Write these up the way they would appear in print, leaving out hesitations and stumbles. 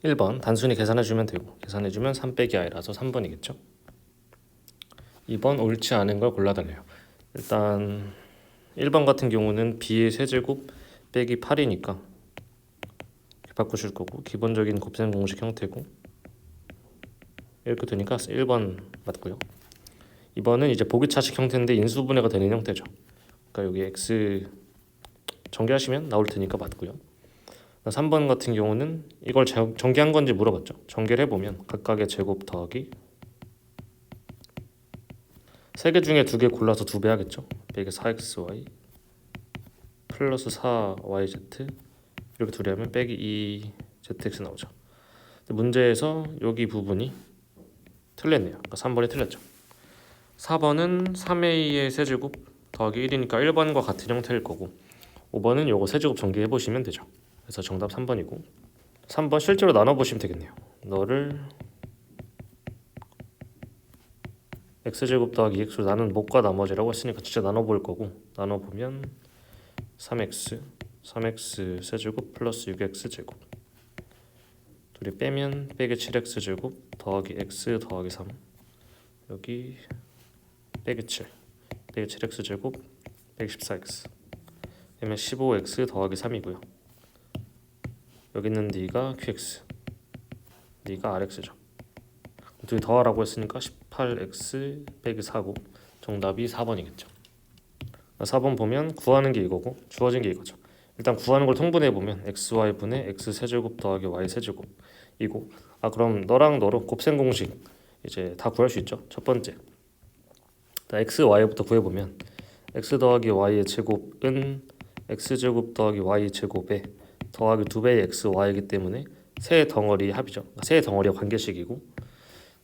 1번 단순히 계산해주면 되고 계산해주면 3 빼기 i라서 3번이겠죠. 2번 옳지 않은 걸 골라달래요. 일단 1번 같은 경우는 b의 세제곱 빼기 8이니까 바꾸실 거고 기본적인 곱셈 공식 형태고 이렇게 되니까 1번 맞고요. 2번은 이제 보기차식 형태인데 인수분해가 되는 형태죠. 그러니까 여기 x 전개하시면 나올 테니까 맞고요. 3번 같은 경우는 이걸 전개한 건지 물어봤죠. 전개를 해보면 각각의 제곱 더하기 3개 중에 2개 골라서 2배 하겠죠. 빼기 4xy 플러스 4yz 이렇게 둘이 하면 빼기 2zx 나오죠. 문제에서 여기 부분이 틀렸네요. 그러니까 3번이 틀렸죠. 4번은 3a의 세제곱 더하기 1이니까 1번과 같은 형태일 거고 5번은 요거 세제곱 전개해 보시면 되죠. 그래서 정답 3번이고 3번 실제로 나눠보시면 되겠네요. 너를 x제곱 더하기 2x로 나눈 못과 나머지라고 했으니까 진짜 나눠볼 거고 나눠보면 3x 세제곱 플러스 6x제곱 둘이 빼면 빼기 7x제곱 더하기 x 더하기 3 여기 빼기 7 빼기 7x제곱 빼기 14x 빼면 15x 더하기 3이고요. 여기 있는 D가 QX, D가 RX죠. 둘이 더하라고 했으니까 18X 빼기 4고 정답이 4번이겠죠. 4번 보면 구하는 게 이거고 주어진 게 이거죠. 일단 구하는 걸 통분해보면 XY분의 X세제곱 더하기 Y세제곱이고 그럼 너랑 너로 곱셈 공식 이제 다 구할 수 있죠. 첫 번째 X, Y부터 구해보면 X 더하기 Y의 제곱은 X제곱 더하기 Y제곱에 더하기 2배의 x, y이기 때문에 세 덩어리 합이죠. 세 덩어리가 관계식이고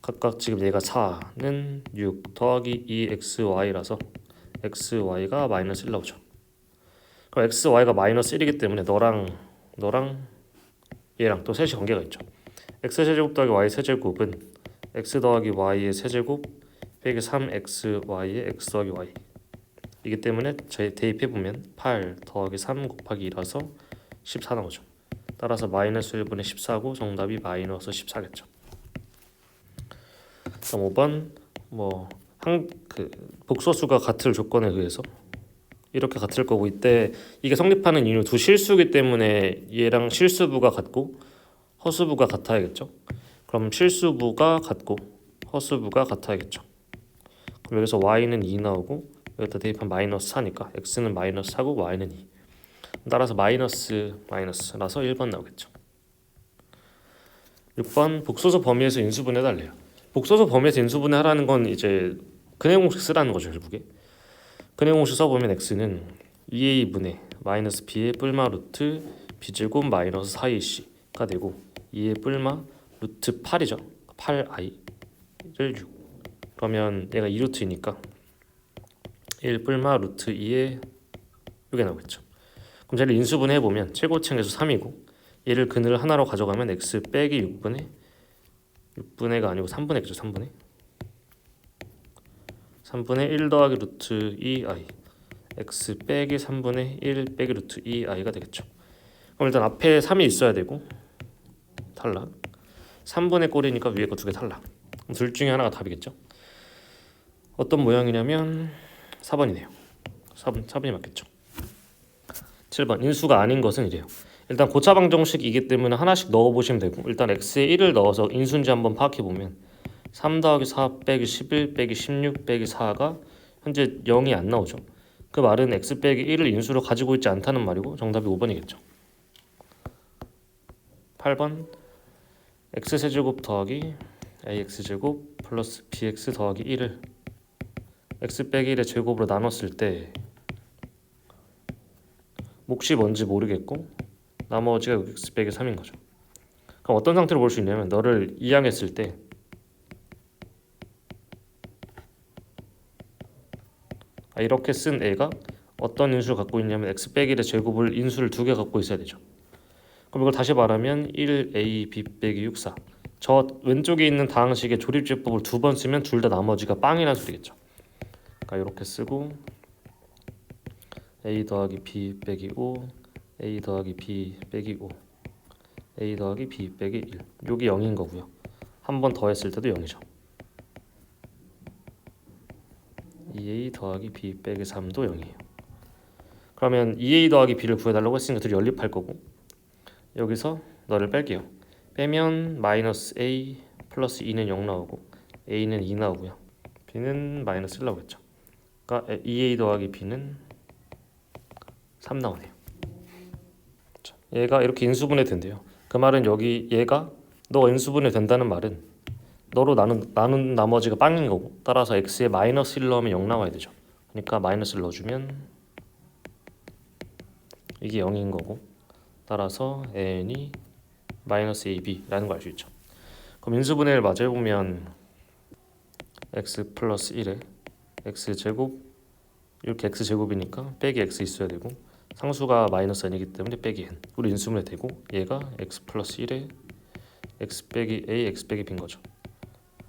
각각 지금 얘가 4는 6 더하기 2xy라서 xy가 마이너스 1 나오죠. 그럼 xy가 마이너스 1이기 때문에 너랑 얘랑 또 셋이 관계가 있죠. x세제곱 더하기 y세제곱은 x 더하기 y의 세제곱 빼기 3xy의 x 더하기 y 이기 때문에 저희 대입해보면 8 더하기 3 곱하기 2라서 14 나오죠. 따라서 마이너스 1분의 14고 정답이 마이너스 14겠죠. 그럼 5번 복소수가 같을 조건에 의해서 이렇게 같을 거고 이때 이게 성립하는 이유 두 실수이기 때문에 얘랑 실수부가 같고 허수부가 같아야겠죠. 그럼 실수부가 같고 허수부가 같아야겠죠. 그럼 여기서 y는 2 나오고 여기다 대입한 마이너스 4니까 x는 마이너스 4고 y는 2 따라서 마이너스라서 1번 나오겠죠. 6번 복소수 범위에서 인수분해 달래요. 복소수 범위에서 인수분해 하라는 건 이제 근해 공식 쓰라는 거죠. 결국에 근해 공식 써보면 x는 2a분의 마이너스 b의 뿔마 루트 b제곱 마이너스 4ac가 되고 2의 뿔마 루트 8이죠. 8i를 6 그러면 얘가 2루트이니까 1 뿔마 루트 2에 6이 나오겠죠. 그럼 쟤를 인수분해 해보면 최고층에서 3이고 얘를 근을 하나로 가져가면 x 빼기 6분의가 아니고 3분의 x죠. 3분의 1 더하기 루트 2i x 빼기 3분의 1 빼기 루트 2i가 되겠죠. 그럼 일단 앞에 3이 있어야 되고 탈락 3분의 꼴이니까 위에 거 두 개 탈락 둘 중에 하나가 답이겠죠. 어떤 모양이냐면 4번이네요. 4번이 맞겠죠. 7번 인수가 아닌 것은 이래요. 일단 고차 방정식이기 때문에 하나씩 넣어보시면 되고 일단 x에 1을 넣어서 인수인지 한번 파악해보면 3 더하기 4 빼기 11 빼기 16 빼기 4가 현재 0이 안 나오죠. 그 말은 x 빼기 1을 인수로 가지고 있지 않다는 말이고 정답이 5번이겠죠. 8번 x세제곱 더하기 ax제곱 플러스 bx 더하기 1을 x 빼기 1의 제곱으로 나눴을 때 몫이 뭔지 모르겠고 나머지가 6x 빼기 3인 거죠. 그럼 어떤 상태로 볼 수 있냐면 너를 이항했을 때 이렇게 쓴 애가 어떤 인수를 갖고 있냐면 x 빼기 1의 제곱을 인수를 두 개 갖고 있어야 되죠. 그럼 이걸 다시 말하면 1ab 빼기 64 저 왼쪽에 있는 다항식의 조립제법을 두 번 쓰면 둘 다 나머지가 빵이라는 소리겠죠. 그러니까 이렇게 쓰고 a 더하기 b 빼기 5 a 더하기 b 빼기 5 a 더하기 b 빼기 1. 여기 0인 거고요. 한 번 더했을 때도 0이죠. 2a 더하기 b 빼기 3도 0이에요. 그러면 2a 더하기 b를 구해달라고 했으니까 둘이 연립할 거고 여기서 너를 뺄게요. 빼면 마이너스 a 플러스 2는 0 나오고 a는 2 나오고요. b는 마이너스 1 나오겠죠. 그러니까 2a 더하기 b는 3 나오네요. 자, 얘가 이렇게 인수분해 된대요. 그 말은 여기 얘가 너 인수분해 된다는 말은 너로 나눈 나머지가 빵인 거고 따라서 x에 마이너스 1 넣으면 0 나와야 되죠. 그러니까 마이너스 1 넣어주면 이게 0인 거고 따라서 n이 마이너스 ab라는 걸 알 수 있죠. 그럼 인수분해를 마저 해보면 x 플러스 1에 x제곱 이렇게 x제곱이니까 빼기 x 있어야 되고 상수가 마이너스 n이기 때문에 빼기 n 우리 인수분해 되고 얘가 x 플러스 1에 x 빼기 a x 빼기 b인 거죠.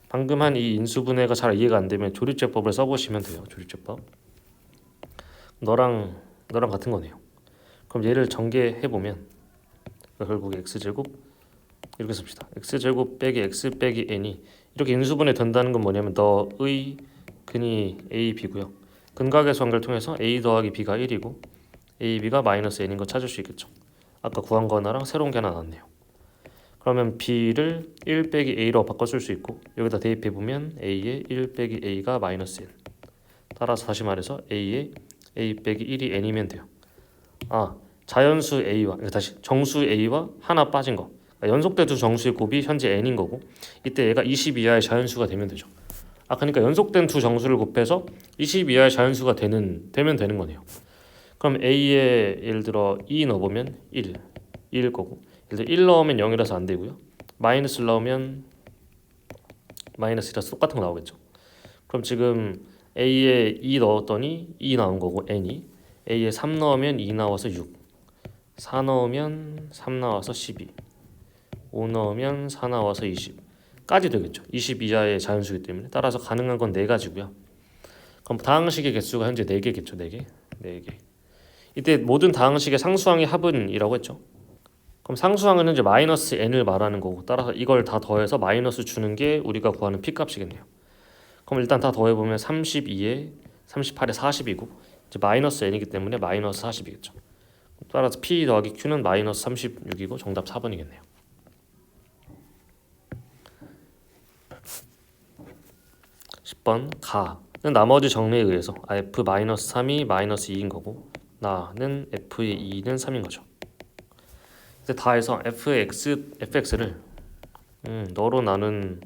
방금 한 이 인수분해가 잘 이해가 안 되면 조립제법을 써보시면 돼요. 조립제법 너랑 같은 거네요. 그럼 얘를 전개해보면 결국 x제곱 이렇게 씁시다. x제곱 빼기 x 빼기 n이 이렇게 인수분해 된다는 건 뭐냐면 너의 근이 a, b고요. 근각의 관계를 통해서 a 더하기 b가 1이고 a, b가 마이너스 n인 거 찾을 수 있겠죠. 아까 구한 거 하나랑 새로운 게 하나 나왔네요. 그러면 b를 1 빼기 a로 바꿔 쓸 수 있고 여기다 대입해보면 a의 1 빼기 a가 마이너스 n 따라서 다시 말해서 a의 a 빼기 1이 n이면 돼요. 자연수 a와 다시 정수 a와 하나 빠진 거 연속된 두 정수의 곱이 현재 n인 거고 이때 얘가 20 이하의 자연수가 되면 되죠. 그러니까 연속된 두 정수를 곱해서 20 이하의 자연수가 되면 되는 거네요. 그럼 a에 예를 들어 2 넣어보면 1일 거고 예를 들어 1 넣으면 0이라서 안 되고요. 마이너스 넣으면 마이너스라서 똑같은 거 나오겠죠. 그럼 지금 a에 2 넣었더니 2 나온 거고 n이 a에 3 넣으면 2 나와서 6 4 넣으면 3 나와서 12 5 넣으면 4 나와서 20까지 되겠죠. 20 이하의 자연수이기 때문에 따라서 가능한 건 4가지고요. 그럼 다항식의 개수가 현재 4개겠죠. 4개. 이때 모든 다항식의 상수항의 합은 이라고 했죠. 그럼 상수항은 현재 마이너스 n을 말하는 거고 따라서 이걸 다 더해서 마이너스 주는 게 우리가 구하는 p값이겠네요. 그럼 일단 다 더해보면 32에 38에 40이고 이제 마이너스 n이기 때문에 마이너스 40이겠죠. 따라서 p 더하기 q는 마이너스 36이고 정답 4번이겠네요. 10번 가는 나머지 정리에 의해서 f-3이 마이너스 2인 거고 나는 f의 2는 3인 거죠. 이제 다 해서 fx를 너로 나눈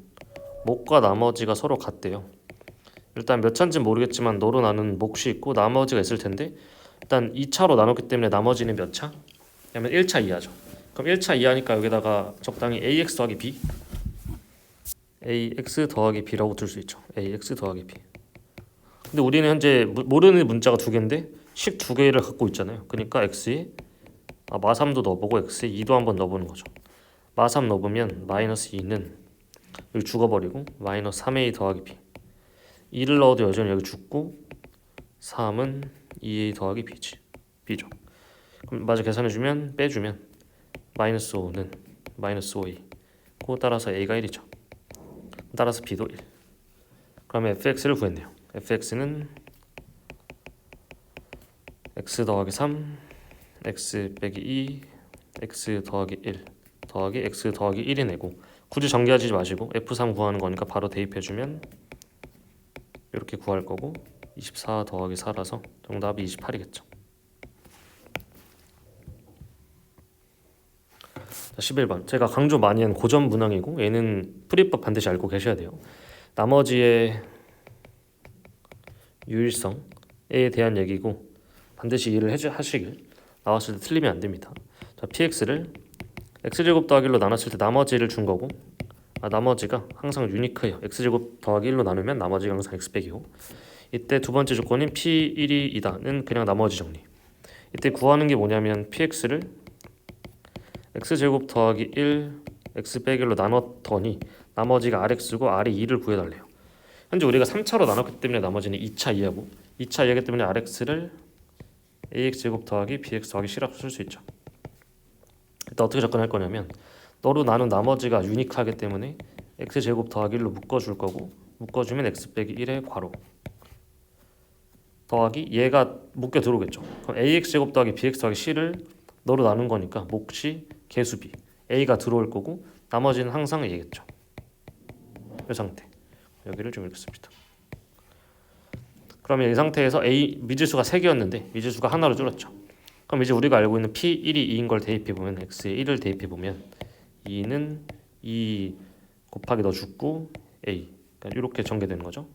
몫과 나머지가 서로 같대요. 일단 몇 차인지 모르겠지만 너로 나눈 몫이 있고 나머지가 있을 텐데 일단 2차로 나눴기 때문에 나머지는 몇 차? 그러면 1차 이하죠. 그럼 1차 이하니까 여기다가 적당히 ax 더하기 b ax 더하기 b라고 둘 수 있죠. ax 더하기 b. 근데 우리는 현재 모르는 문자가 2개인데 식 2개를 갖고 있잖아요. 그러니까 x에 마3도 넣어보고 x에 2도 한번 넣어보는 거죠. 마3 넣어보면 마이너스 2는 여기 죽어버리고 마이너스 3a 더하기 b 2를 넣어도 여전히 여기 죽고 3은 2a 더하기 b죠. 그럼 마저 계산해주면 빼주면 마이너스 5는 마이너스 5a 그 따라서 a가 1이죠. 따라서 b도 1. 그러면 fx를 구했네요. fx는 x 더하기 3 x 빼기 2 x 더하기 1 더하기 x 더하기 1이 내고 굳이 전개하지 마시고 f3 구하는 거니까 바로 대입해주면 이렇게 구할 거고 24 더하기 4라서 정답이 28이겠죠. 자, 11번 제가 강조 많이 한 고전 문항이고 얘는 풀이법 반드시 알고 계셔야 돼요. 나머지의 유일성에 대한 얘기고 반드시 이해를 하시길 나왔을 때 틀리면 안 됩니다. 자, px를 x제곱 더하기 1로 나눴을 때 나머지를 준 거고 나머지가 항상 유니크해요. x제곱 더하기 1로 나누면 나머지가 항상 x 빼기고 이때 두 번째 조건인 p1이 2다는 그냥 나머지 정리. 이때 구하는 게 뭐냐면 px를 x제곱 더하기 1 x 빼기 1로 나눴더니 나머지가 rx고 r이 2를 구해달래요. 현재 우리가 3차로 나눴기 때문에 나머지는 2차 이하고 2차 이하기 때문에 rx를 ax제곱 더하기 bx 더하기 c라고 쓸 수 있죠. 일단 어떻게 접근할 거냐면 너로 나눈 나머지가 유니크하기 때문에 x제곱 더하기 1로 묶어줄 거고 묶어주면 x 빼기 1의 괄호 더하기 얘가 묶여 들어오겠죠. 그럼 ax제곱 더하기 bx 더하기 c를 너로 나눈 거니까 몫이 개수비 a가 들어올 거고 나머지는 항상 a겠죠. 이 상태. 여기를 좀 읽습니다. 그러면 이 상태에서 a 미지수가 3개였는데 미지수가 하나로 줄었죠. 그럼 이제 우리가 알고 있는 P1이 2인 걸 대입해보면 x에 1을 대입해보면 2는 2 곱하기 너 죽고 a 그러니까 이렇게 전개되는 거죠.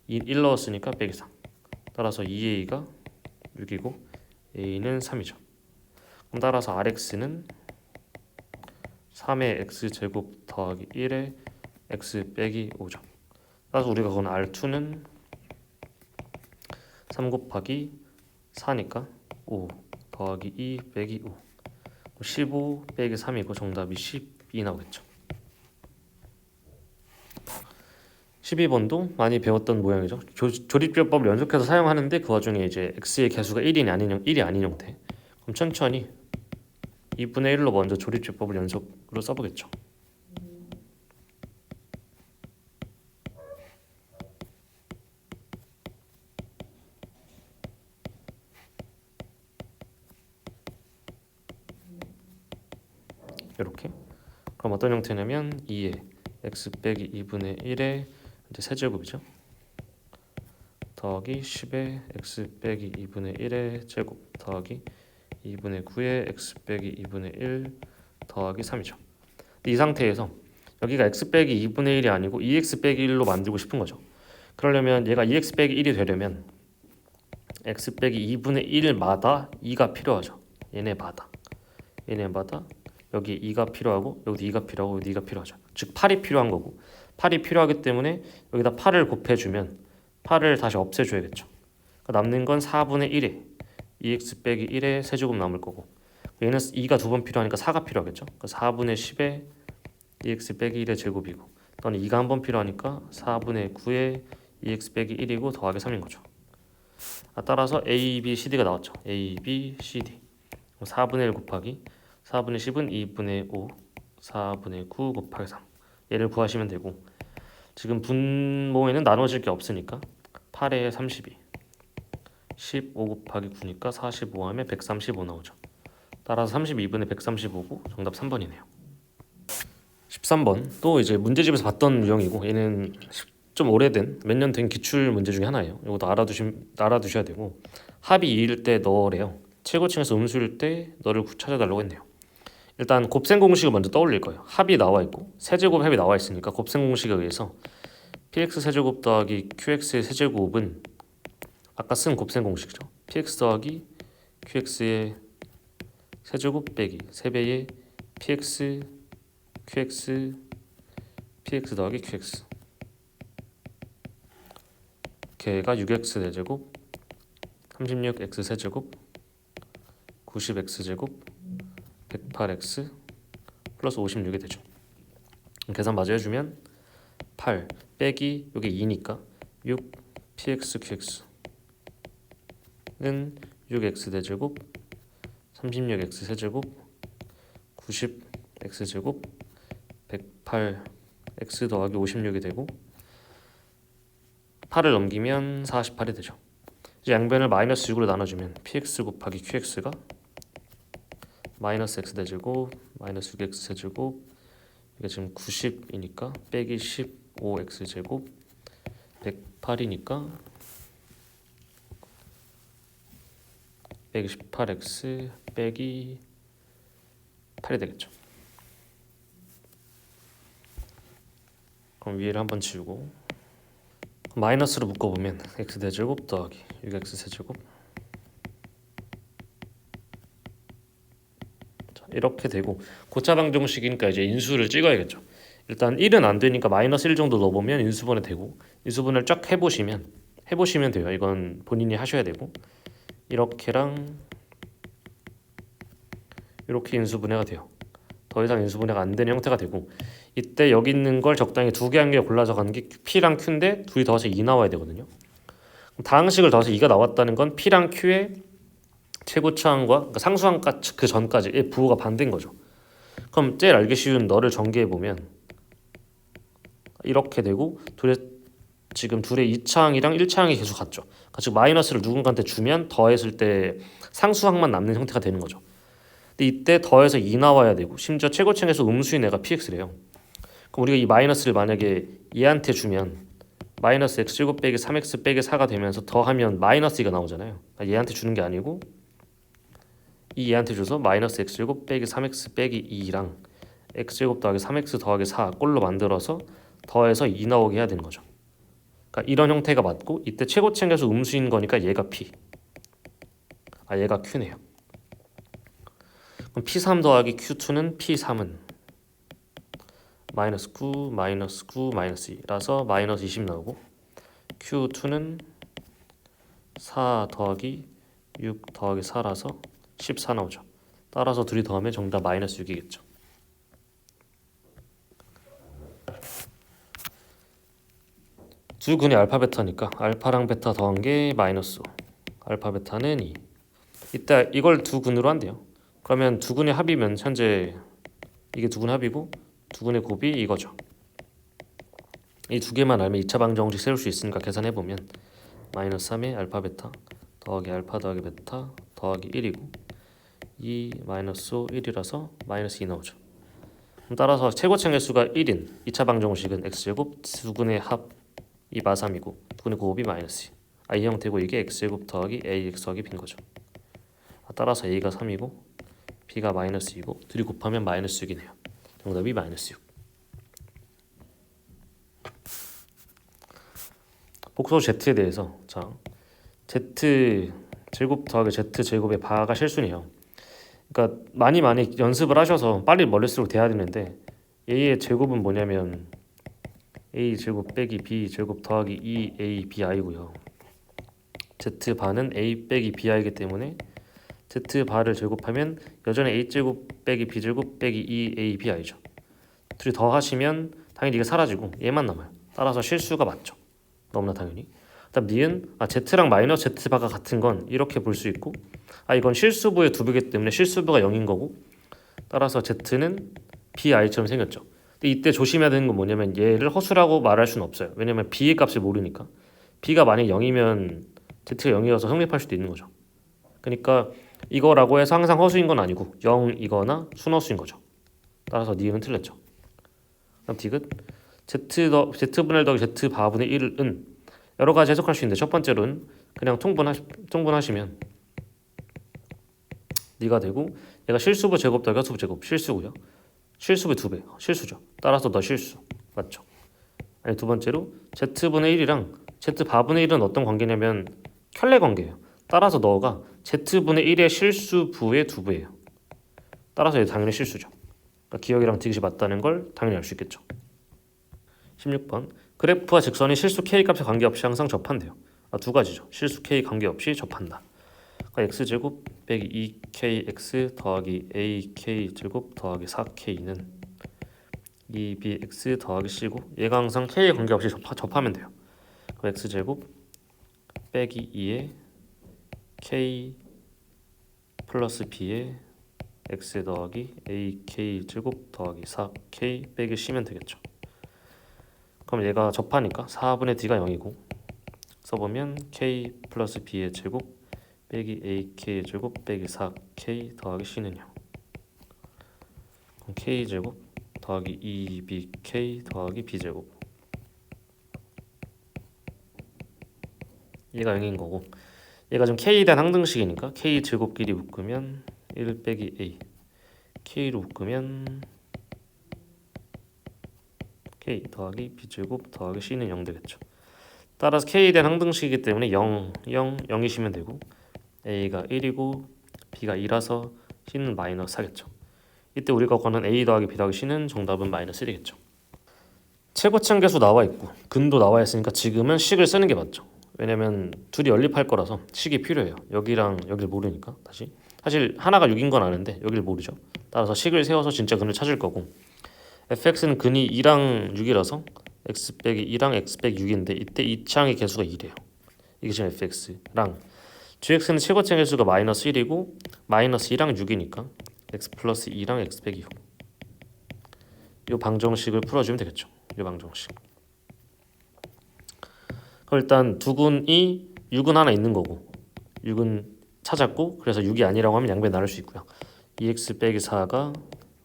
1 넣었으니까 빼기 3 따라서 2a가 6이고 a는 3이죠. 그럼 따라서 rx는 3의 x제곱 더하기 1의 x 빼기 5죠. 따라서 우리가 그건 R2는 3 곱하기 4니까 5 더하기 2 빼기 5 15 빼기 3이고 정답이 12 나오겠죠. 12번도 많이 배웠던 모양이죠. 조립비법을 연속해서 사용하는데 그 와중에 이제 x의 개수가 1이 아닌 형태. 그럼 천천히 2분의 1로 먼저 조립비법을 연속으로 써보겠죠. 이렇게. 그럼 어떤 형태냐면 2에 x 빼기 2분의 1의 이제 세제곱이죠. 더하기 10의 x 빼기 2분의 1의 제곱 더하기 2분의 9의 x 빼기 2분의 1 더하기 3이죠. 이 상태에서 여기가 x 빼기 2분의 1이 아니고 2x 빼기 1로 만들고 싶은 거죠. 그러려면 얘가 2x 빼기 1이 되려면 x 빼기 2분의 1마다 2가 필요하죠. 얘네마다 여기 2가 필요하고 여기도 2가 필요하고 여기도 2가 필요하죠. 즉 8이 필요한 거고 8이 필요하기 때문에 여기다 8을 곱해주면 8을 다시 없애줘야겠죠. 남는 건 4분의 1에 2x 빼기 1의 세제곱 남을 거고 얘는 2가 두 번 필요하니까 4가 필요하겠죠. 4분의 10에 2x 빼기 1의 제곱이고 또는 2가 한 번 필요하니까 4분의 9에 2x 빼기 1이고 더하기 3인 거죠. 따라서 a, b, cd가 나왔죠. a, b, cd 4분의 1 곱하기 4분의 10은 2분의 5 4분의 9 곱하기 3 얘를 구하시면 되고 지금 분모에는 나눠질 게 없으니까 8에 32 15 곱하기 9니까 45 하면 135 나오죠. 따라서 32분의 135고 정답 3번이네요. 13번 또 이제 문제집에서 봤던 유형이고 얘는 좀 오래된 몇 년 된 기출 문제 중에 하나예요. 이것도 알아두셔야 되고 합이 2일 때 너래요. 최고층에서 음수일 때 너를 찾아달라고 했네요. 일단 곱셈 공식을 먼저 떠올릴 거예요. 합이 나와 있고 세제곱 합이 나와 있으니까 곱셈 공식에 의해서 px 세제곱 더하기 qx의 세제곱은 아까 쓴 곱셈 공식이죠. px 더하기 qx의 세제곱 빼기 3배의 px qx px 더하기 qx 걔가 6x 세제곱 36x 세제곱 90x 제곱 108x 플러스 56이 되죠. 계산 마저 해주면 8 빼기 여기 2니까 6 px qx는 6x 대제곱 36x 세제곱 90x 제곱 108x 더하기 56이 되고 8을 넘기면 48이 되죠. 이제 양변을 마이너스 6으로 나눠주면 px 곱하기 qx가 마이너스 x 대제곱 마이너스 6x 세제곱 이게 지금 90이니까 빼기 15x 제곱 108이니까 빼기 18x 빼기 8이 되겠죠. 그럼 위에를 한번 지우고 마이너스로 묶어보면 x 대제곱 더하기 6x 세제곱 이렇게 되고 고차 방정식이니까 이제 인수를 찍어야겠죠. 일단 1은 안 되니까 마이너스 1 정도 넣어보면 인수분해 되고 인수분해를 쫙 해보시면 돼요. 이건 본인이 하셔야 되고 이렇게랑 이렇게 인수분해가 돼요. 더 이상 인수분해가 안 되는 형태가 되고 이때 여기 있는 걸 적당히 두 개 한 개 골라서 가는 게 P랑 Q인데 둘이 더해서 2 나와야 되거든요. 다항식을 더해서 2가 나왔다는 건 P랑 Q의 최고차항과 그러니까 상수항 그 전까지의 부호가 반대인 거죠. 그럼 제일 알기 쉬운 너를 전개해보면 이렇게 되고 지금 둘의 2차항이랑 1차항이 계속 같죠. 그러니까 즉 마이너스를 누군가한테 주면 더했을 때 상수항만 남는 형태가 되는 거죠. 근데 이때 더해서 2 나와야 되고 심지어 최고층에서 음수인 애가 px래요. 그럼 우리가 이 마이너스를 만약에 얘한테 주면 마이너스 x제곱 빼기 3x 빼기 4가 되면서 더하면 마이너스 2가 나오잖아요. 그러니까 얘한테 주는 게 아니고 이 얘한테 줘서 마이너스 x제곱 빼기 3x 빼기 2랑 x제곱 더하기 3x 더하기 4 꼴로 만들어서 더해서 2 나오게 해야 되는 거죠. 그러니까 이런 형태가 맞고 이때 최고층에서 음수인 거니까 얘가 p, 얘가 q네요. 그럼 p3 더하기 q2는 p3은 마이너스 9, 마이너스 9, 마이너스 2라서 마이너스 20 나오고 q2는 4 더하기 6 더하기 4라서 14 나오죠. 따라서 둘이 더하면 정답 마이너스 6이겠죠. 두 근이 알파 베타니까 알파랑 베타 더한 게 마이너스 5, 알파 베타는 2. 이때 이걸 두 근으로 한대요. 그러면 두 근의 합이면 현재 이게 두 근 합이고 두 근의 곱이 이거죠. 이 두 개만 알면 2차 방정식 세울 수 있으니까 계산해보면 마이너스 3의 알파 베타 더하기 알파 더하기 베타 더하기 1이고 2 마이너스 5 1이라서 마이너스 2 나오죠. 따라서 최고층의 수가 1인 2차 방정식은 x제곱 두 근의 합이 마3이고 두 근의 곱이 마이너스 2. 이 형태고 이게 x제곱 더하기 ax 더하기 b인 거죠. 따라서 a가 3이고 b가 마이너스 2고 둘이 곱하면 마이너스 6이네요. 정답이 마이너스 6. 복소 z에 대해서 자 z 제곱 더하기 z 제곱의 바가 실수네요. 그러니까 많이 연습을 하셔서 빨리 멀릴수록 돼야 되는데 a의 제곱은 뭐냐면 a 제곱 빼기 b 제곱 더하기 2a bi고요. z 바는 a 빼기 bi이기 때문에 z 바를 제곱하면 여전히 a 제곱 빼기 b 제곱 빼기 2a bi죠. 둘이 더하시면 당연히 이게 사라지고 얘만 남아요. 따라서 실수가 맞죠. 너무나 당연히. 그다음 니은 z랑 마이너스 z 바가 같은 건 이렇게 볼 수 있고 이건 실수부의 두배기 때문에 실수부가 0인 거고 따라서 z는 bi처럼 생겼죠. 근데 이때 조심해야 되는 건 뭐냐면 얘를 허수라고 말할 수는 없어요. 왜냐면 b의 값을 모르니까. b가 만약 0이면 z가 0이어서 성립할 수도 있는 거죠. 그러니까 이거라고 해서 항상 허수인 건 아니고 0이거나 순허수인 거죠. 따라서 니은은 틀렸죠. 그럼 디귿 z분의 1 더하기 z 바분의 1은 여러 가지 해석할 수 있는데 첫 번째로는 그냥 통분하시면 니가 되고 얘가 실수부 제곱 더하기 허수부 제곱 실수고요. 실수부 2배 실수죠. 따라서 너 실수 맞죠. 아니 두 번째로 z분의 1이랑 z 바분의 1은 어떤 관계냐면 켤레 관계예요. 따라서 너가 z분의 1의 실수부의 2배예요. 따라서 얘 당연히 실수죠. 그러니까 기억이랑 디귿이 맞다는 걸 당연히 알 수 있겠죠. 16번 그래프와 직선이 실수 k값에 관계없이 항상 접한대요. 두 가지죠. 실수 k 관계없이 접한다. 그러니까 x제곱 빼기 2kx 더하기 ak제곱 더하기 4k는 2bx 더하기 c고 얘가 항상 k에 관계없이 접하면 돼요. 그럼 x제곱 빼기 2에 k 플러스 b에 x 더하기 ak제곱 더하기 4k 빼기 c면 되겠죠. 그럼 얘가 접하니까 4분의 d가 0이고 써보면 k 플러스 b의 제곱 빼기 ak의 제곱 빼기 4k 더하기 c는 0. 그럼 k제곱 더하기 2bk 더하기 b제곱 얘가 0인 거고 얘가 지금 k에 대한 항등식이니까 k제곱끼리 묶으면 1 빼기 a k로 묶으면 k 더하기 b제곱 더하기 c는 0 되겠죠. 따라서 k에 대한 항등식이기 때문에 0, 0, 0이시면 되고 a가 1이고 b가 2라서 c는 마이너스 4겠죠. 이때 우리가 구하는 a 더하기 b 더하기 c는 정답은 마이너스 1이겠죠. 최고층 계수 나와 있고 근도 나와 있으니까 지금은 식을 쓰는 게 맞죠. 왜냐면 둘이 연립할 거라서 식이 필요해요. 여기랑 여기를 모르니까 다시 사실 하나가 6인 건 아는데 여기를 모르죠. 따라서 식을 세워서 진짜 근을 찾을 거고 fx는 근이 2랑 6이라서 x 빼기 2랑 x 빼기 6인데 이때 이차항의 개수가 2래요. 이게 지금 fx랑 gx는 최고층 개수가 마이너스 1이고 마이너스 2랑 6이니까 x 플러스 2랑 x 빼기 6 이 방정식을 풀어주면 되겠죠. 이 방정식. 그럼 일단 두근이 6은 하나 있는 거고 6은 찾았고 그래서 6이 아니라고 하면 양변 나눌 수 있고요. 2x 빼기 4가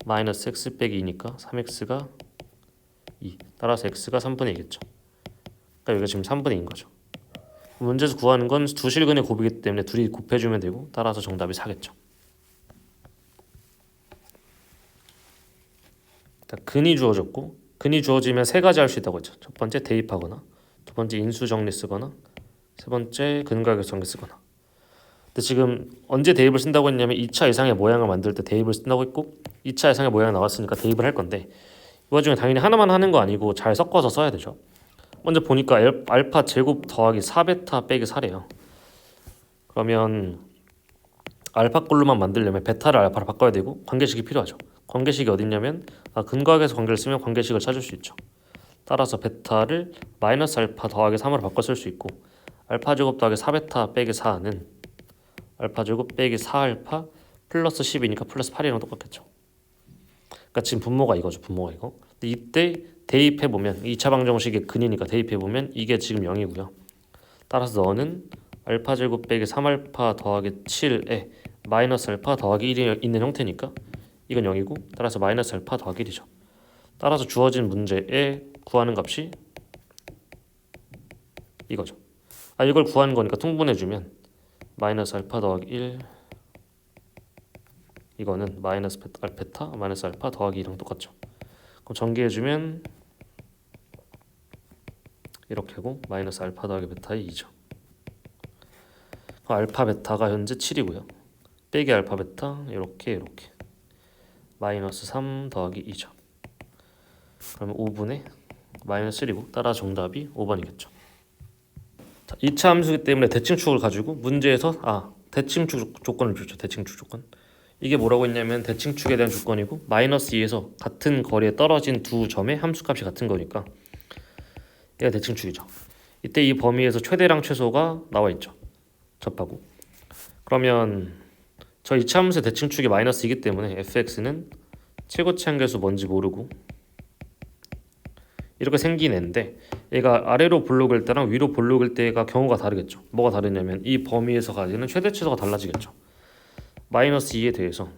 마이너스 x 빼기 2니까 3x가 2. 따라서 x가 3분의 2겠죠. 그러니까 여기가 지금 3분의 2인 거죠. 문제에서 구하는 건 두 실근의 곱이기 때문에 둘이 곱해주면 되고 따라서 정답이 4겠죠. 근이 주어졌고 근이 주어지면 세 가지 할 수 있다고 했죠. 첫 번째 대입하거나 두 번째 인수 정리 쓰거나 세 번째 근각의 정리 쓰거나. 근데 지금 언제 대입을 쓴다고 했냐면 2차 이상의 모양을 만들 때 대입을 쓴다고 했고 2차 이상의 모양이 나왔으니까 대입을 할 건데 이 와중에 당연히 하나만 하는 거 아니고 잘 섞어서 써야 되죠. 먼저 보니까 알파 제곱 더하기 4베타 빼기 4래요. 그러면 알파 꼴로만 만들려면 베타를 알파로 바꿔야 되고 관계식이 필요하죠. 관계식이 어딨냐면 근각에서 관계를 쓰면 관계식을 찾을 수 있죠. 따라서 베타를 마이너스 알파 더하기 3으로 바꿔 쓸 수 있고 알파 제곱 더하기 4베타 빼기 4는 알파 제곱 빼기 4알파 플러스 10이니까 플러스 8이랑 똑같겠죠. 그러니까 지금 분모가 이거죠. 분모가 이거. 근데 이때 대입해보면 2차 방정식의 근이니까 대입해보면 이게 지금 0이고요. 따라서 너는 알파 제곱 빼기 3알파 더하기 7에 마이너스 알파 더하기 1이 있는 형태니까 이건 0이고 따라서 마이너스 알파 더하기 1이죠. 따라서 주어진 문제에 구하는 값이 이거죠. 이걸 구하는 거니까 통분해주면 마이너스 알파 더하기 1 이거는 마이너스 베타 마이너스 알파 더하기 2랑 똑같죠. 그럼 전개해주면 이렇게 하고 마이너스 알파 더하기 베타의 2죠. 알파 베타가 현재 7이고요. 빼기 알파 베타 이렇게 마이너스 3 더하기 2죠. 그러면 5분의 마이너스 1이고 따라 정답이 5번이겠죠. 자, 2차 함수이기 때문에 대칭축을 가지고 문제에서 대칭축 조건을 주죠. 대칭축 조건. 이게 뭐라고 했냐면 대칭축에 대한 조건이고 마이너스 2에서 같은 거리에 떨어진 두 점의 함수값이 같은 거니까 얘가 대칭축이죠. 이때 이 범위에서 최대랑 최소가 나와 있죠. 접하고. 그러면 저 2차 함수의 대칭축이 마이너스 2이기 때문에 fx는 최고치 한계수 뭔지 모르고 이렇게 생긴 애인데 얘가 아래로 볼록일 때랑 위로 볼록일 때가 경우가 다르겠죠. 뭐가 다르냐면 이 범위에서 가지는 최대 최소가 달라지겠죠. 마이너스 2에 대해서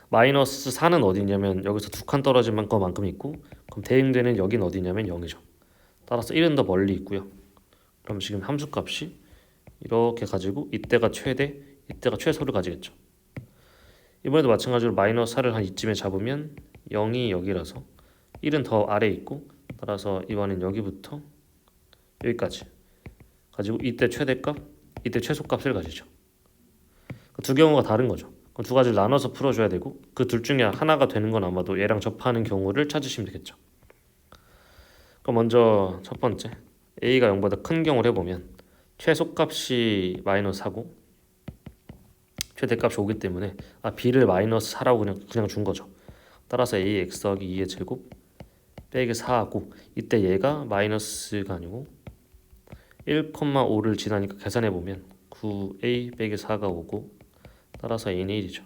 마이너스 4는 어디냐면 여기서 두 칸 떨어진 만큼 있고 그럼 대응되는 여긴 어디냐면 0이죠. 따라서 1은 더 멀리 있고요. 그럼 지금 함수값이 이렇게 가지고 이때가 최대, 이때가 최소를 가지겠죠. 이번에도 마찬가지로 마이너스 4를 한 이쯤에 잡으면 0이 여기라서 1은 더 아래에 있고 따라서 이번엔 여기부터 여기까지 가지고 이때 최대값, 이때 최소값을 가지죠. 두 경우가 다른 거죠. 그럼 두 가지를 나눠서 풀어줘야 되고 그 둘 중에 하나가 되는 건 아마도 얘랑 접하는 경우를 찾으시면 되겠죠. 그럼 먼저 첫 번째 a가 0보다 큰 경우를 해보면 최소값이 마이너스 4고 최대값이 5기 때문에 b를 마이너스 4라고 그냥 준 거죠. 따라서 a x 더하기 2의 제곱 빼기 4하고 이때 얘가 마이너스가 아니고 1,5를 지나니까 계산해보면 9a 빼기 4가 5고 따라서 a는 1이죠.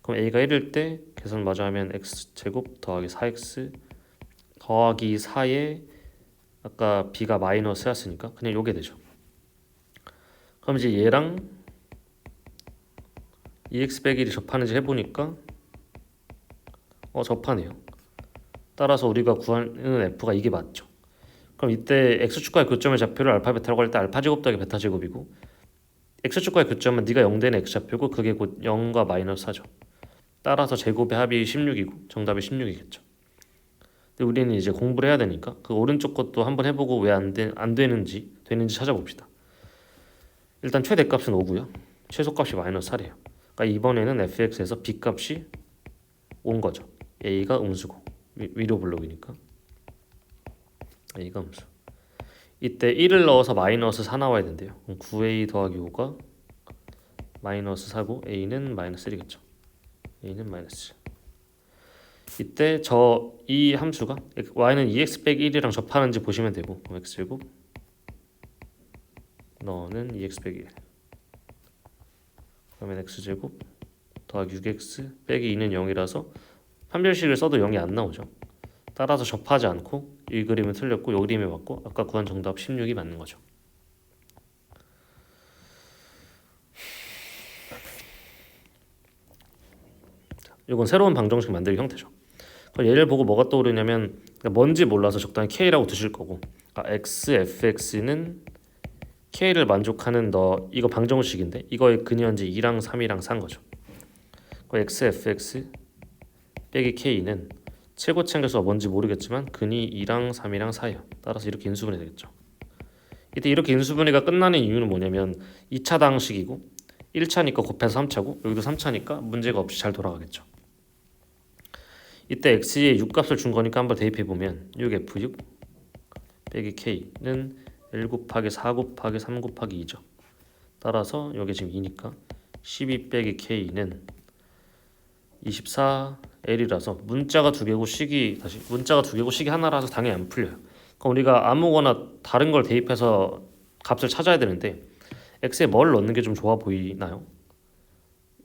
그럼 a가 1일 때 계산 마저 하면 x제곱 더하기 4x 더하기 4에 아까 b가 마이너스였으니까 그냥 요게 되죠. 그럼 이제 얘랑 2x 빼기 1이 접하는지 해보니까 접하네요. 따라서 우리가 구하는 f가 이게 맞죠. 그럼 이때 x축과의 교점의 좌표를 알파 베타라고 할 때 알파 제곱 더하기 베타 제곱이고 x축과의 교점은 네가 0되는 x좌표고 그게 곧 0과 마이너스 4죠. 따라서 제곱의 합이 16이고 정답이 16이겠죠. 근데 우리는 이제 공부를 해야 되니까 그 오른쪽 것도 한번 해보고 왜 안 되는지 찾아봅시다. 일단 최대값은 5고요. 최소값이 마이너스 4래요. 그러니까 이번에는 fx에서 b값이 5인 거죠. a가 음수고 위로 블록이니까 a가 음수. 이때 1을 넣어서 마이너스 4 나와야 된대요. 그럼 9a 더하기 5가 마이너스 4고 a는 마이너스 1이겠죠. a는 마이너스 1. 이때 이 함수가 y는 2x 빼기 1이랑 접하는지 보시면 되고 그럼 x제곱 너는 2x 빼기 1 그러면 x제곱 더하기 6x 빼기 2는 0이라서 판별식을 써도 0이 안 나오죠. 따라서 접하지 않고 이 그림은 틀렸고 이 그림이 맞고 아까 구한 정답 16이 맞는 거죠. 이건 새로운 방정식 만들기 형태죠. 얘를 보고 뭐가 떠오르냐면 뭔지 몰라서 적당히 K라고 드실 거고 X, fx는 K를 만족하는 이거 방정식인데 이거의 근현지 2랑 3이랑 4인 거죠. X, fx 빼기 K는 최고차인수가 뭔지 모르겠지만 근이 2랑 3이랑 4예요. 따라서 이렇게 인수분해 되겠죠. 이때 이렇게 인수분해가 끝나는 이유는 뭐냐면 2차 방식이고 1차니까 곱해서 3차고 여기도 3차니까 문제가 없이 잘 돌아가겠죠. 이때 x에 6값을 준 거니까 한번 대입해보면 6f6 빼기 k는 1 곱하기 4 곱하기 3 곱하기 2죠. 따라서 여기 지금 2니까 12 빼기 k는 24L이라서 문자가 두 개고 식이 하나라서 당연히 안 풀려요. 그럼 우리가 아무거나 다른 걸 대입해서 값을 찾아야 되는데 x에 뭘 넣는 게 좀 좋아 보이나요?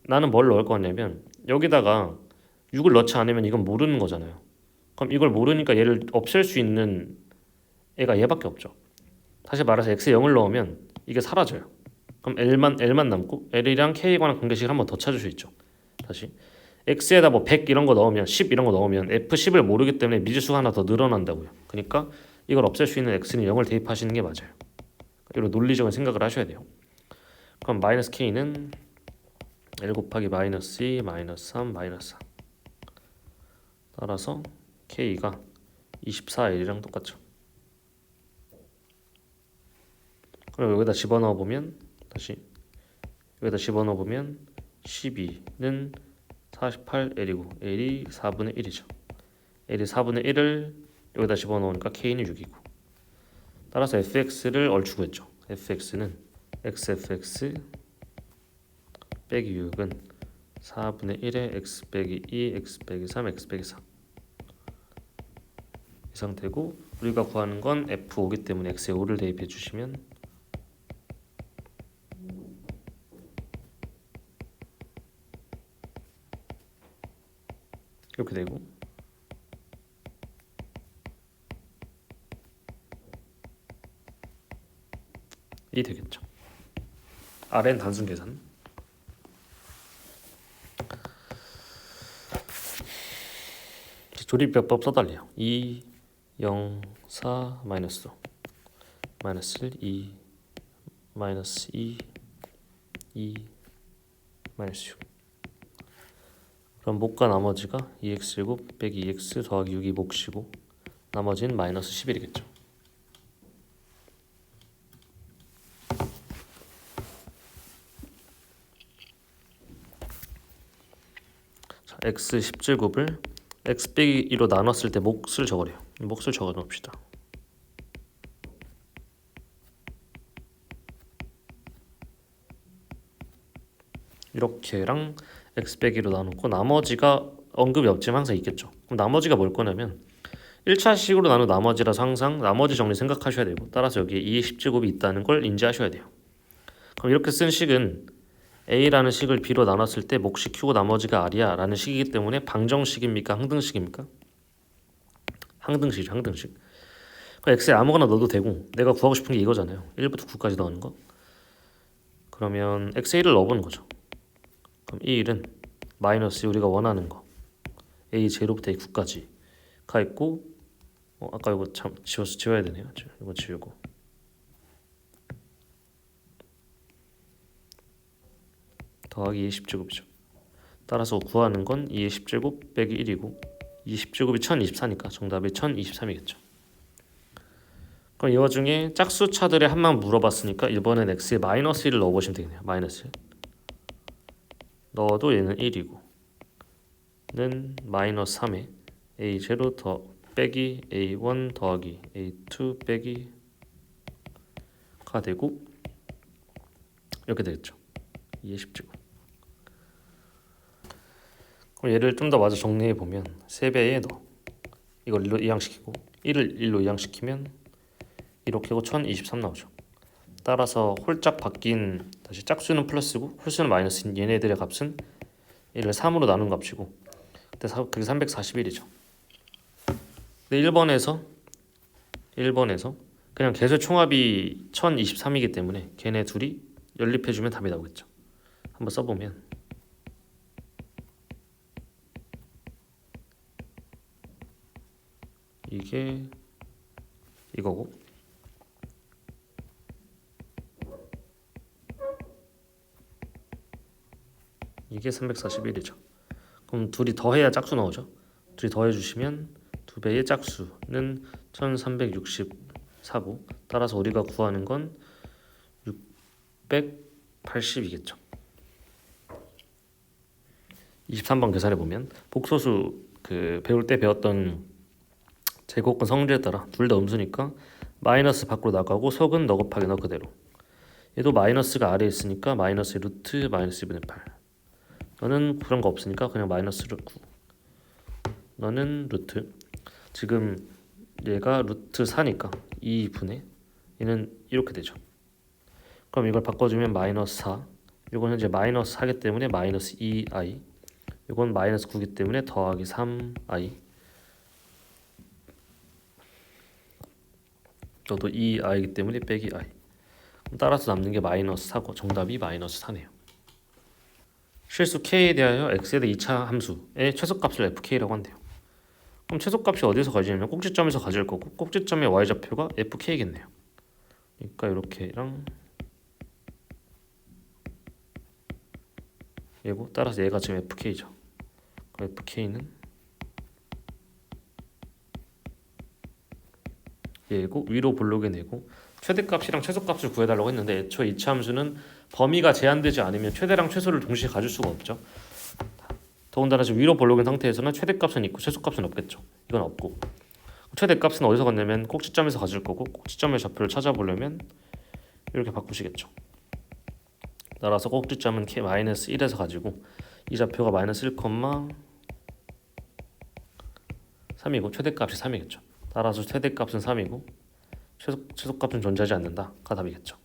나는 뭘 넣을 거냐면 여기다가 6을 넣지 않으면 이건 모르는 거잖아요. 그럼 이걸 모르니까 얘를 없앨 수 있는 애가 얘밖에 없죠. 다시 말해서 x에 0을 넣으면 이게 사라져요. 그럼 L만 남고 L이랑 K에 관한 관계식을 한번 더 찾을 수 있죠. 다시 x에다 뭐 100 이런 거 넣으면 10 이런 거 넣으면 f10을 모르기 때문에 미지수가 하나 더 늘어난다고요. 그러니까 이걸 없앨 수 있는 x는 0을 대입하시는 게 맞아요. 이런 논리적인 생각을 하셔야 돼요. 그럼 마이너스 k는 1 곱하기 마이너스 2 마이너스 3 마이너스 4 따라서 k가 24L이랑 똑같죠. 그럼 여기다 집어넣어 보면 12는 48L이고 L이 4분의 1이죠. L이 4분의 1을 여기다 집어넣으니까 K는 6이고 따라서 fx를 얼추 구했죠. fx는 xfx 빼기 6은 4분의 1에 x 빼기 2 x 빼기 3 x 빼기 4 이 상태고 우리가 구하는 건 f5기 때문에 x에 5를 대입해 주시면 이렇게 되고 이 되겠죠. R은 단순 계산. 조립비법 써달래요. 2, 0, 4, 마이너스 5 마이너스 1, 2, 마이너스 2, 2, 마이너스 6 그럼 목과 나머지가 2x제곱 빼기 2x 더하기 6이 몫이고 나머지는 마이너스 11이겠죠. 자, x 10제곱을 x 빼기 2로 나눴을 때 몫을 적으래요. 몫을 적어 놓읍시다. 이렇게랑 x 빼기로 나눴고 나머지가 언급이 없지만 항상 있겠죠. 그럼 나머지가 뭘 거냐면 1차식으로 나눈 나머지라서 항상 나머지 정리 생각하셔야 되고 따라서 여기에 2의 10제곱이 있다는 걸 인지하셔야 돼요. 그럼 이렇게 쓴 식은 A라는 식을 B로 나눴을 때 몫이 Q고 나머지가 R이야 라는 식이기 때문에 방정식입니까? 항등식입니까? 항등식이죠. 항등식. 그럼 X에 아무거나 넣어도 되고 내가 구하고 싶은 게 이거잖아요. 1부터 9까지 넣는 거. 그러면 X에 1을 넣어보는 거죠. 그럼 이 1은 마이너스 우리가 원하는 거 A 제로부터 A 9까지 가 있고 아까 이거 참 지워야 되네요. 이거 지우고 더하기 2의 10제곱이죠. 따라서 구하는 건 2의 10제곱 빼기 1이고 2의 10제곱이 1024니까 정답이 1023이겠죠. 그럼 이 와중에 짝수차들의 한만 물어봤으니까 이번엔 x에 마이너스 1을 넣어보시면 되겠네요. 마이너스 1 넣어도 얘는 1이고 는 마이너스 3에 a0 더 빼기 a1 더하기 a2 빼기가 되고 이렇게 되겠죠. 2의 10제곱. 그럼 얘를 좀 더 마저 정리해보면 3배에 넣어 이걸 1로 이항시키고 1을 1로 이항시키면 이렇게 하고 1023 나오죠. 따라서 홀짝 바뀐 다시 짝수는 플러스고 홀수는 마이너스인 얘네들의 값은 얘를 3으로 나눈 값이고 그게 341이죠. 근데 1번에서 그냥 개수의 총합이 1023이기 때문에 걔네 둘이 연립해주면 답이 나오겠죠. 한번 써보면 이게 이거고 이게 341이죠. 그럼 둘이 더해야 짝수 나오죠. 둘이 더해주시면 2배의 짝수는 1364고 따라서 우리가 구하는 건 680이겠죠. 23번 계산해보면 복소수 배울 때 배웠던 제곱근 성질에 따라 둘 다 음수니까 마이너스 밖으로 나가고 속은 너 곱하기 너 그대로. 얘도 마이너스가 아래에 있으니까 마이너스 루트 마이너스 2분의 8. 너는 그런 거 없으니까 그냥 마이너스 9. 너는 루트. 지금 얘가 루트 4니까 2분의 얘는 이렇게 되죠. 그럼 이걸 바꿔주면 마이너스 4. 이건 현재 마이너스 4기 때문에 마이너스 2i. 이건 마이너스 9기 때문에 더하기 3i. 너도 2i이기 때문에 빼기 i. 따라서 남는 게 마이너스 4고 정답이 마이너스 4네요. 실수 k에 대하여 x에 대해 2차 함수의 최소값을 fk라고 한대요. 그럼 최소값이 어디서 가지냐면 꼭지점에서 가질 거고 꼭지점의 y좌표가 fk겠네요. 그러니까 이렇게랑 얘고 따라서 얘가 지금 fk죠. 그럼 fk는 얘고 위로 볼록에 내고 최대값이랑 최소값을 구해달라고 했는데 애초에 2차 함수는 범위가 제한되지 않으면 최대랑 최소를 동시에 가질 수가 없죠. 더군다나 지금 위로 볼록인 상태에서는 최대값은 있고 최소값은 없겠죠. 이건 없고 최대값은 어디서 갖냐면 꼭지점에서 가질 거고 꼭지점의 좌표를 찾아보려면 이렇게 바꾸시겠죠. 따라서 꼭지점은 k 마이너스 1에서 가지고 이 좌표가 마이너스 1,3이고 최대값이 3이겠죠. 따라서 최대값은 3이고 최소값은 존재하지 않는다가 답이겠죠.